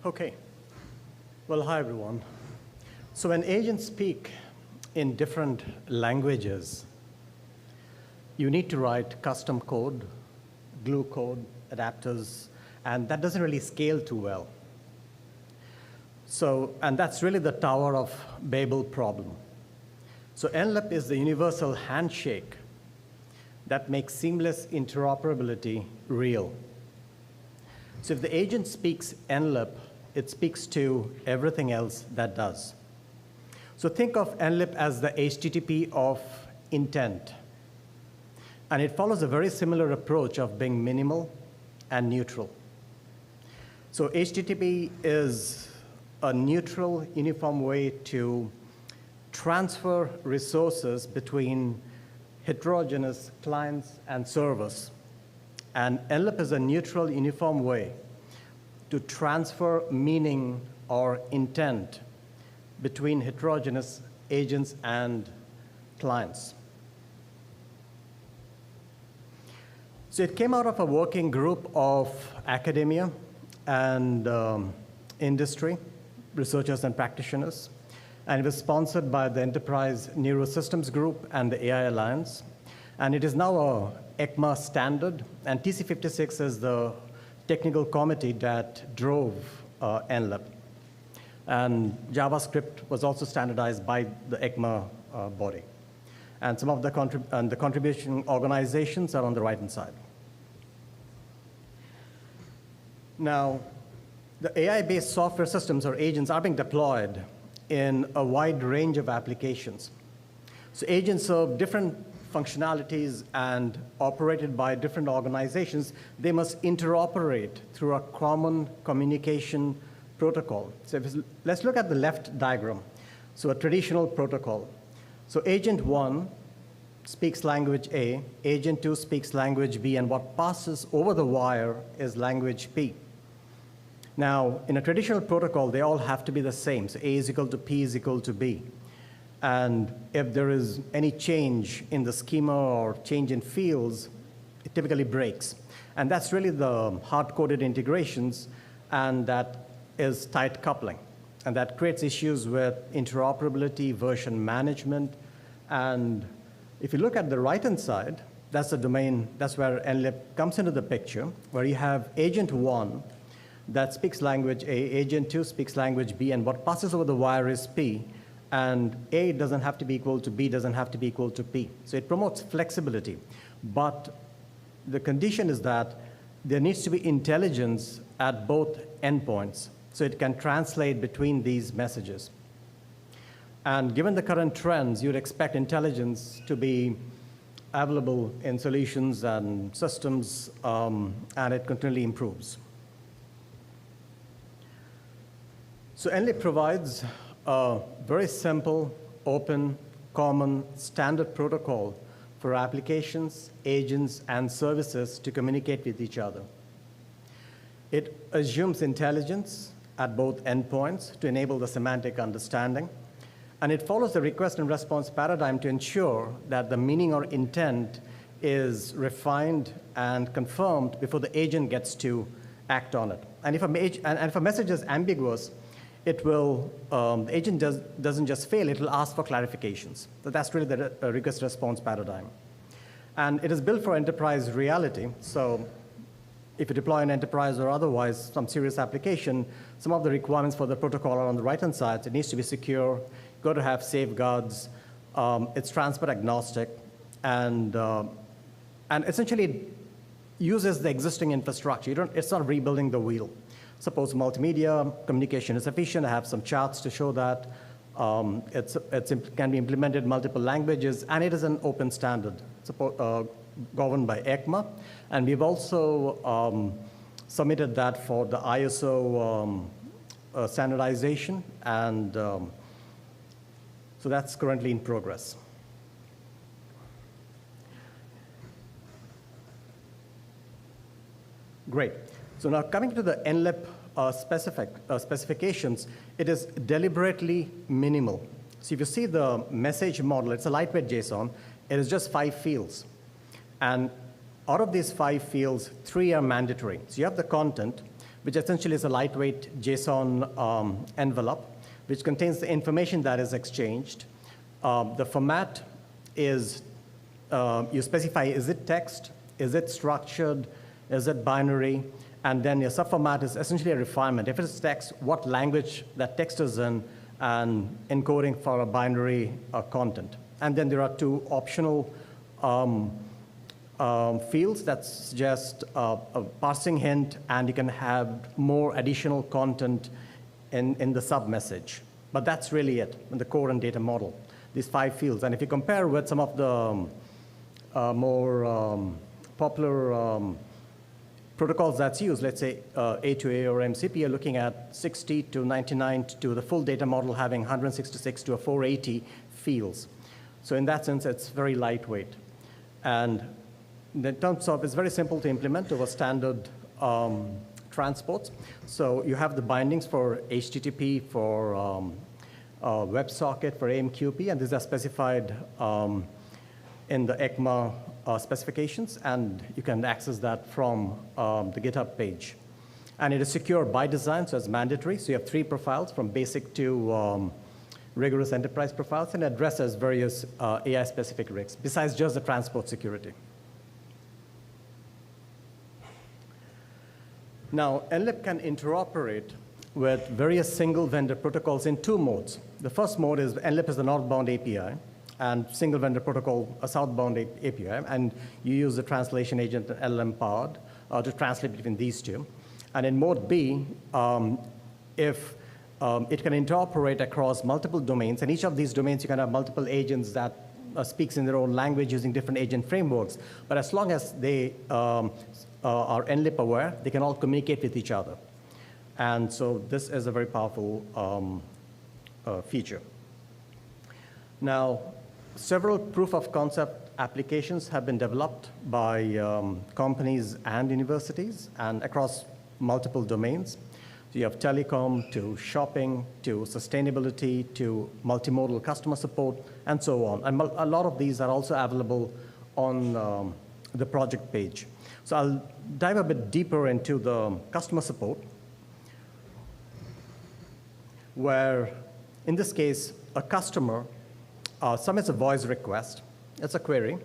Okay. Well, hi, everyone. So when agents speak in different languages, you need to write custom code, glue code, adapters, and that doesn't really scale too well. And that's really the Tower of Babel problem. So NLIP is the universal handshake that makes seamless interoperability real. So if the agent speaks NLIP, it speaks to everything else that does. So think of NLIP as the HTTP of intent. And it follows a very similar approach of being minimal and neutral. So HTTP is a neutral, uniform way to transfer resources between heterogeneous clients and servers. And NLIP is a neutral, uniform way to transfer meaning or intent between heterogeneous agents and clients. So it came out of a working group of academia and industry, researchers and practitioners. And it was sponsored by the Enterprise Neurosystems Group and the AI Alliance. And it is now a ECMA standard, and TC56 is the technical committee that drove NLIP. And JavaScript was also standardized by the ECMA body. And some of the contribution organizations are on the right-hand side. Now, the AI-based software systems or agents are being deployed in a wide range of applications. So agents serve different functionalities and operated by different organizations. They must interoperate through a common communication protocol. So let's look at the left diagram. So a traditional protocol. So agent 1 speaks language A, agent 2 speaks language B, and what passes over the wire is language P. Now, in a traditional protocol, they all have to be the same. So A is equal to P is equal to B. And if there is any change in the schema or change in fields, it typically breaks. And that's really the hard-coded integrations, and that is tight coupling. And that creates issues with interoperability, version management. And if you look at the right-hand side, that's the domain, that's where NLIP comes into the picture, where you have agent 1 that speaks language A, agent 2 speaks language B, and what passes over the wire is P. And A doesn't have to be equal to B, doesn't have to be equal to P. So it promotes flexibility. But the condition is that there needs to be intelligence at both endpoints, so it can translate between these messages. And given the current trends, you'd expect intelligence to be available in solutions and systems, and it continually improves. So NLIP provides a very simple, open, common, standard protocol for applications, agents, and services to communicate with each other. It assumes intelligence at both endpoints to enable the semantic understanding. And it follows the request and response paradigm to ensure that the meaning or intent is refined and confirmed before the agent gets to act on it. And if a message is ambiguous, it will, the agent doesn't just fail, it will ask for clarifications. So that's really the request response paradigm. And it is built for enterprise reality. So if you deploy an enterprise or otherwise some serious application, some of the requirements for the protocol are on the right-hand side. So it needs to be secure, got to have safeguards, it's transport agnostic, and essentially it uses the existing infrastructure. It's not rebuilding the wheel. Suppose multimedia communication is sufficient. I have some charts to show that. It can be implemented in multiple languages, and it is an open standard governed by ECMA. And we've also submitted that for the ISO standardization, and so that's currently in progress. Great. So now coming to the NLIP specifications, it is deliberately minimal. So if you see the message model, it's a lightweight JSON. It is just 5 fields. And out of these 5 fields, 3 are mandatory. So you have the content, which essentially is a lightweight JSON envelope, which contains the information that is exchanged. The format is, you specify, is it text, is it structured, is it binary, and then your subformat is essentially a refinement. If it's text, what language that text is in, and encoding for a binary content. And then there are two optional fields that suggest a parsing hint, and you can have more additional content in the sub-message. But that's really it in the core and data model, these 5 fields. And if you compare with some of the more popular protocols that's used, let's say A2A or MCP, you're looking at 60 to 99 to the full data model having 166 to 480 fields. So in that sense, it's very lightweight. And in terms of, it's very simple to implement over standard transports. So you have the bindings for HTTP, for WebSocket, for AMQP, and these are specified in the ECMA specifications, and you can access that from the GitHub page. And it is secure by design, so it's mandatory. So you have 3 profiles, from basic to rigorous enterprise profiles, and addresses various AI-specific risks, besides just the transport security. Now, NLIP can interoperate with various single-vendor protocols in 2 modes. The first mode is NLIP is a northbound API, and single-vendor protocol a southbound API, and you use the translation agent LLM powered to translate between these 2. And in mode B, if it can interoperate across multiple domains, and each of these domains you can have multiple agents that speaks in their own language using different agent frameworks. But as long as they are NLIP aware, they can all communicate with each other. And so this is a very powerful feature. Now, several proof of concept applications have been developed by companies and universities and across multiple domains. So you have telecom, to shopping, to sustainability, to multimodal customer support, and so on. And a lot of these are also available on the project page. So I'll dive a bit deeper into the customer support, where in this case, a customer submits a voice request. It's a query.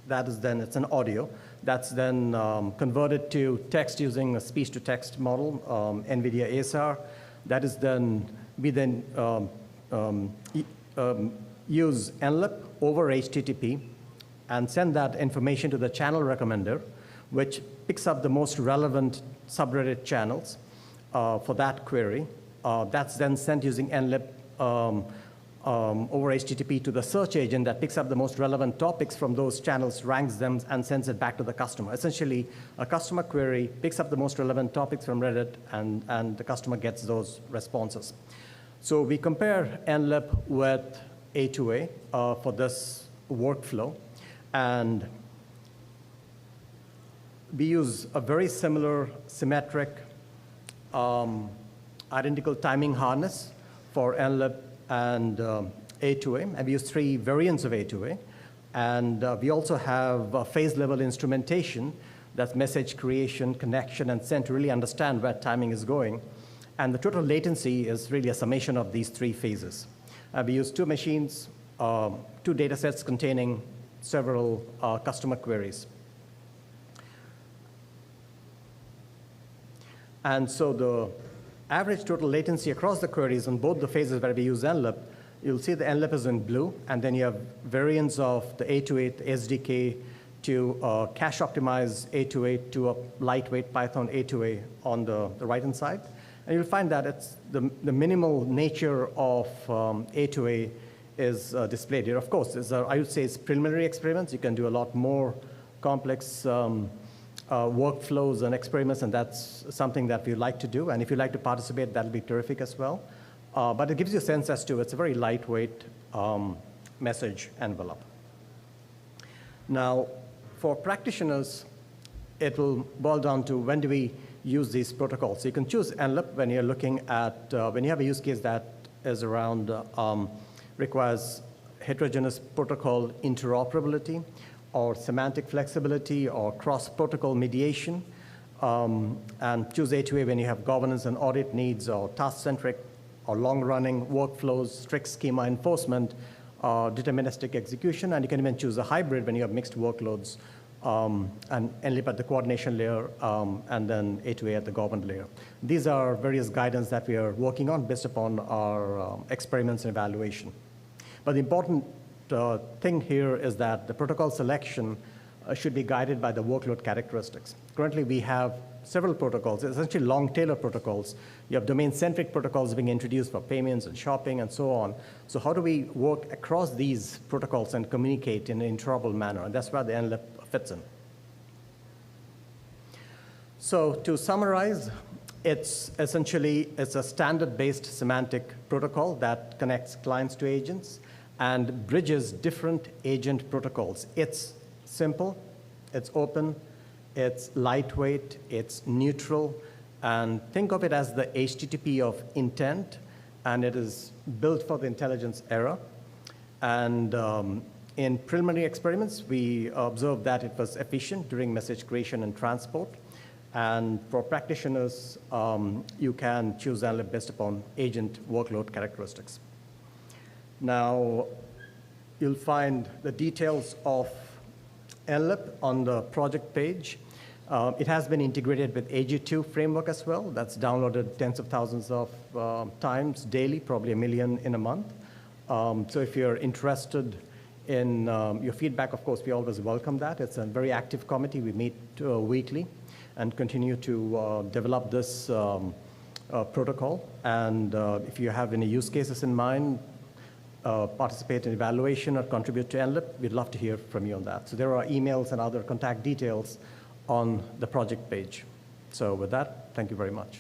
That is then, it's an audio. That's then converted to text using a speech-to-text model, NVIDIA ASR. That is then, we then use NLIP over HTTP and send that information to the channel recommender, which picks up the most relevant subreddit channels for that query. That's then sent using NLIP over HTTP to the search agent that picks up the most relevant topics from those channels, ranks them, and sends it back to the customer. Essentially, a customer query picks up the most relevant topics from Reddit, and the customer gets those responses. So we compare NLIP with A2A for this workflow, and we use a very similar symmetric identical timing harness for NLIP and A2A, and we use 3 variants of A2A. And we also have phase-level instrumentation, that's message creation, connection, and send to really understand where timing is going. And the total latency is really a summation of these 3 phases. We use 2 machines, 2 data sets containing several customer queries. And so the average total latency across the queries on both the phases where we use NLIP, you'll see the NLIP is in blue, and then you have variants of the A2A SDK to cache optimize A2A to a lightweight Python A2A on the right-hand side. And you'll find that it's the minimal nature of A2A is displayed here. Of course, I would say it's preliminary experiments. You can do a lot more complex workflows and experiments, and that's something that we like to do. And if you'd like to participate, that'll be terrific as well. But it gives you a sense as to it's a very lightweight message envelope. Now, for practitioners, it will boil down to when do we use these protocols. So you can choose NLIP when you're looking at, when you have a use case that is around, requires heterogeneous protocol interoperability, or semantic flexibility, or cross-protocol mediation. and choose A2A when you have governance and audit needs or task-centric or long-running workflows, strict schema enforcement, deterministic execution, and you can even choose a hybrid when you have mixed workloads, and NLIP at the coordination layer, and then A2A at the government layer. These are various guidance that we are working on based upon our experiments and evaluation. But the important thing here is that the protocol selection should be guided by the workload characteristics. Currently, we have several protocols, essentially long-tailor protocols. You have domain-centric protocols being introduced for payments and shopping and so on. So how do we work across these protocols and communicate in an interoperable manner? And that's where the NLIP fits in. So to summarize, it's a standard-based semantic protocol that connects clients to agents and bridges different agent protocols. It's simple, it's open, it's lightweight, it's neutral, and think of it as the HTTP of intent, and it is built for the intelligence era. And in preliminary experiments, we observed that it was efficient during message creation and transport. And for practitioners, you can choose NLIP based upon agent workload characteristics. Now, you'll find the details of NLIP on the project page. It has been integrated with AG2 framework as well. That's downloaded tens of thousands of times daily, probably 1 million in a month. So if you're interested in your feedback, of course, we always welcome that. It's a very active committee. We meet weekly and continue to develop this protocol. And if you have any use cases in mind, participate in evaluation or contribute to NLIP, we'd love to hear from you on that. So there are emails and other contact details on the project page. So with that, thank you very much.